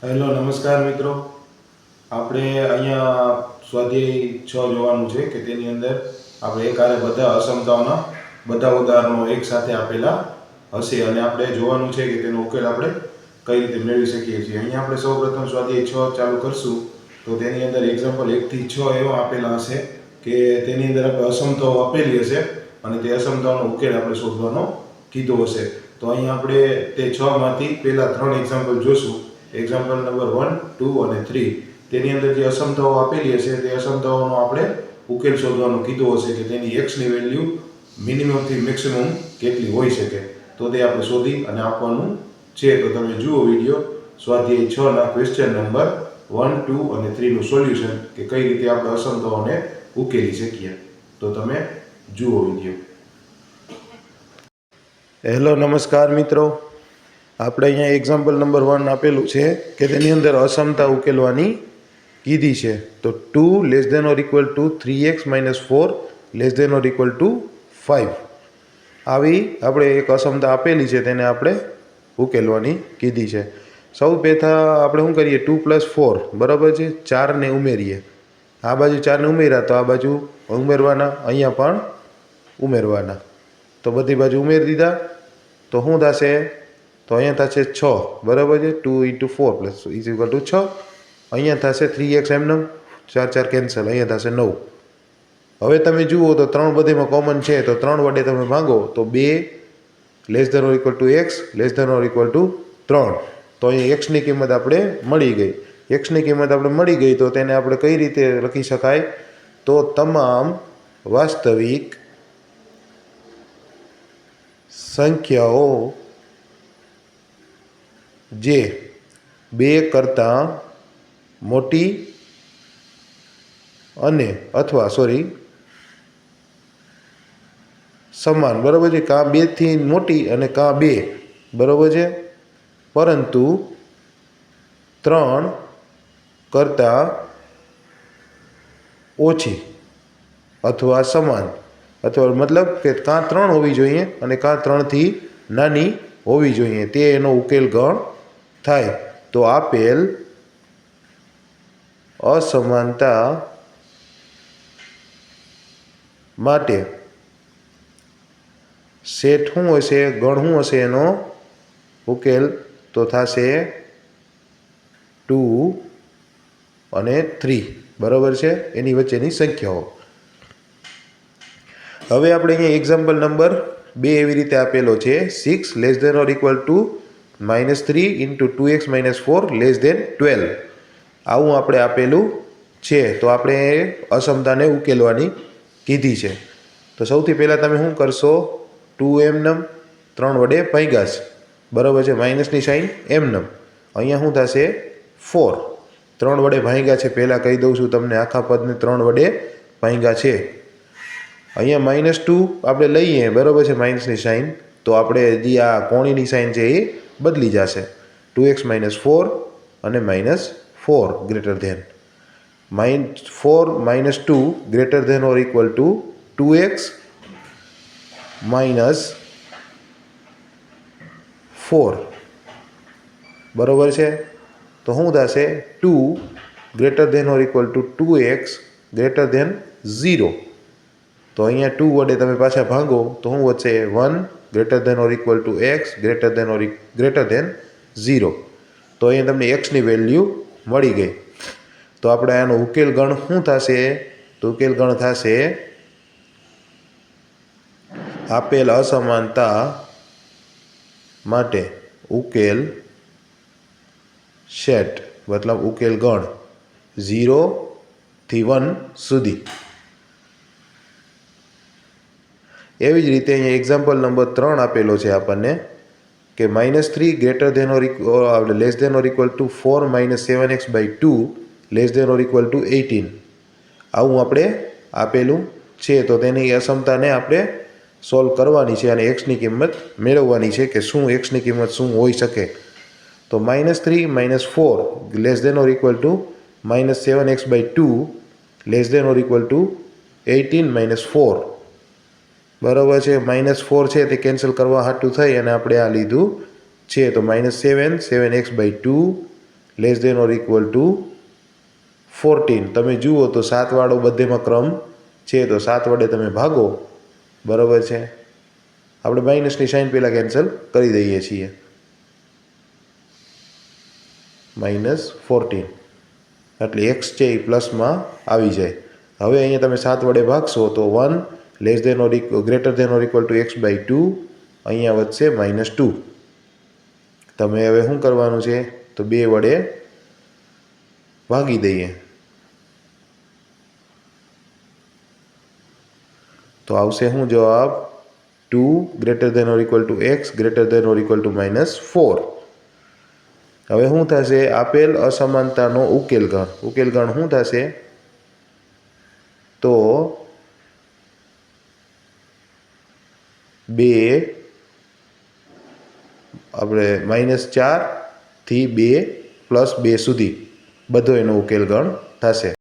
Hello નમસ્કાર મિત્રો. આપણે અહીંયા સ્વાધ્યાય 6 જોવાનું છે કે તેની અંદર આપણે એકારે બધા અસમતાઓના બધા ઉદાહરણો એક સાથે આપેલા હશે અને આપણે જોવાનું છે કે તેનો ઉકેલ આપણે કઈ રીતે મેળવી શકીએ છીએ. અહીંયા આપણે સૌપ્રથમ સ્વાધ્યાય 6 ચાલુ કરશું તો તેની અંદર એક્ઝામ્પલ 1 થી 6 એવા આપેલા હશે કે તેની અંદર આપણે અસમતાઓ આપેલી હશે અને તે અસમતાઓનો ઉકેલ આપણે શોધવાનો કીધો હશે. તો અહીંયા આપણે તે 6 માંથી પહેલા 3 એક્ઝામ્પલ જોશું. એક્ઝામ્પલ નંબર 1, 2 અને 3. તેની અંદર જે અસમતાઓ આપેલી હશે તે અસમતાઓનો આપણે ઉકેલ શોધવાનો કીધો હશે કે તેની x ની વેલ્યુ મિનિમમથી મેક્સિમમ કેટલી હોઈ શકે. તો તે આપણે શોધી અને આપવાનું છે. તો તમે જુઓ વિડીયો સ્વાધ્યાય 6 ના ક્વેશ્ચન નંબર 1, 2 અને 3 નું સોલ્યુશન કે કઈ રીતે આપણે અસમતાઓને ઉકેલી શકીએ. તો તમે જુઓ વિડીયો. હેલો નમસ્કાર મિત્રો. આપણે અહીંયા એક્ઝામ્પલ નંબર 1 આપેલું છે કે તેની અંદર અસમતા ઉકેલવાની કીધી છે. તો 2 less than or equal to 3x - 4 less than or equal to 5 આવી આપણે એક અસમતા આપેલી છે તેને આપણે ઉકેલવાની કીધી છે. સૌ પહેલાં આપણે શું કરીએ, 2 + 4 બરાબર છે, 4ને ઉમેરીએ. આ બાજુ 4ને ઉમેર્યા તો આ બાજુ ઉમેરવાના, અહીંયા પણ ઉમેરવાના. તો બધી બાજુ ઉમેરી દીધા તો શું થશે? તો અહીંયા થશે 6 બરાબર છે. 2 × 4 = 6. અહીંયા થશે 3x એમને 4 4 કેન્સલ, અહીંયા થશે 9. હવે તમે જુઓ તો 3 બધીમાં કોમન છે તો 3 વડે તમે ભાગો તો 2 less than or equal to x less than or equal to 3. તો અહીંયા x ની કિંમત આપણે મળી ગઈ. x ની કિંમત આપણે મળી ગઈ તો તેને આપણે કઈ રીતે લખી શકાય? તો તમામ વાસ્તવિક સંખ્યાઓ જે 2 કરતાં મોટી અને અથવા સમાન બરાબર છે, કાં 2 થી મોટી અને કાં 2 બરાબર છે, પરંતુ 3 કરતાં ઓછી અથવા સમાન, અથવા મતલબ કે કાં 3 હોવી જોઈએ અને કાં 3 થી નાની હોવી જોઈએ, તે એનો ઉકેલ ગણ થાય. તો આપેલ અસમાનતા માટે સેટ શું હશે, ગણ શું હશે એનો ઉકેલ? તો થશે 2 અને 3 બરાબર છે, એની વચ્ચેની સંખ્યાઓ. હવે આપણે અહીંયા એક્ઝામ્પલ નંબર 2 એવી રીતે આપેલો છે, 6 less than or equal to -3 × 2x - 4 less than 12. આવું આપણે આપેલું છે. તો આપણે અસમતાને ઉકેલવાની કીધી છે. તો સૌથી પહેલાં તમે શું કરશો? 2 એમનેમ 3 વડે ભાગ્યા છે બરાબર છે, માઇનસની સાઇન એમનેમ. અહીંયા શું થશે? 4 3 વડે ભાગ્યા છે. પહેલાં કહી દઉં છું તમને, આખા પદને 3 વડે ભાગ્યા છે. અહીંયા -2 આપણે લઈએ બરાબર છે, માઇનસની સાઇન. તો આપણે જે આ કોણીની સાઇન છે એ બદલી જશે. 2x - 4 અને -4 greater than 4 - 2 greater than or equal to 2x - 4 બરાબર છે. તો શું થશે? 2 greater than or equal to 2x greater than 0. તો અહીંયા 2 વડે તમે પાછા ભાગો તો શું વધશે? 1 greater than or equal to x greater than 0. તો અહીંયા તમને x ની વેલ્યુ મળી ગઈ. તો આપણે આનો ઉકેલ ગણ શું થશે? તો ઉકેલ ગણ થશે આપેલ અસમાનતા માટે ઉકેલ સેટ મતલબ ઉકેલ ગણ 0 થી 1 સુધી. એવી જ રીતે અહીંયા એક્ઝામ્પલ નંબર 3 આપેલો છે આપણને કે -3 greater than or less than or equal to 4 - 7x/2 less than or equal to 18. આવું આપણે આપેલું છે. તો તેની અસમતાને આપણે સોલ્વ કરવાની છે અને x ની કિંમત મેળવવાની છે કે શું x ની કિંમત શું હોઈ શકે. તો -3 - 4 less than or equal to -7x/2 less than or equal to 18 - 4 બરાબર છે. -4 છે તે કેન્સલ કરવા હાટું થઈ અને આપણે આ લીધું છે. તો -7 7x/2 less than or equal to 14. તમે જુઓ તો 7 વાળો બધેમાં ક્રમ છે, તો 7 વડે તમે ભાગો, બરાબર છે. આપણે માઇનસની સાઇન પહેલાં કેન્સલ કરી દઈએ છીએ. -14 એટલે એક્સ છે એ પ્લસમાં આવી જાય. હવે અહીંયા તમે 7 વડે ભાગશો તો 1 less than or greater than or equal to x/2, અહીંયા વધશે -2. તમે હવે શું કરવાનું છે તો 2 વડે ભાગી દઈએ તો આવશે શું જવાબ? 2 greater than or equal to x greater than or equal to -4. હવે શું થશે? આપેલ અસમાનતાનો ઉકેલ ગણ શું થશે? તો 2 આપણે -4 થી 2 + 2 સુધી બધો એનો ઉકેલ ગણ થશે.